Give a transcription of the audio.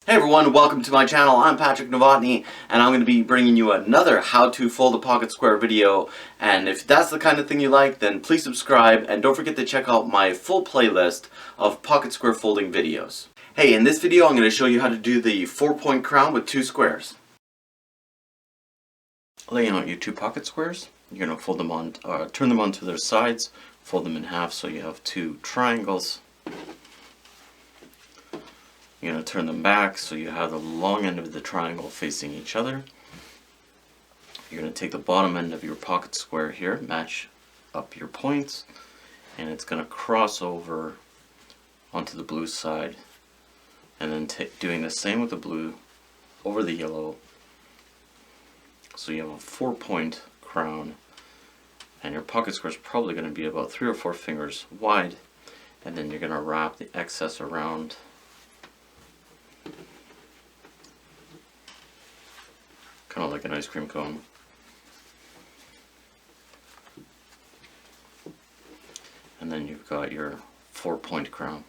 Hey everyone, welcome to my channel. I'm Patrick Novotny, and I'm going to be bringing you another how to fold a pocket square video. And if that's the kind of thing you like, then please subscribe, and don't forget to check out my full playlist of pocket square folding videos. Hey, in this video I'm going to show you how to do the 4-point crown with 2 squares. Laying out your 2 pocket squares, you're going to fold them on, turn them onto their sides, fold them in half so you have 2 triangles. You're going to turn them back so you have the long end of the triangle facing each other. You're going to take the bottom end of your pocket square here, match up your points, and it's going to cross over onto the blue side, and then doing the same with the blue over the yellow. So you have a 4-point crown, and your pocket square is probably going to be about 3 or 4 fingers wide, and then you're going to wrap the excess around kind of like an ice cream cone. And then you've got your 4-point crown.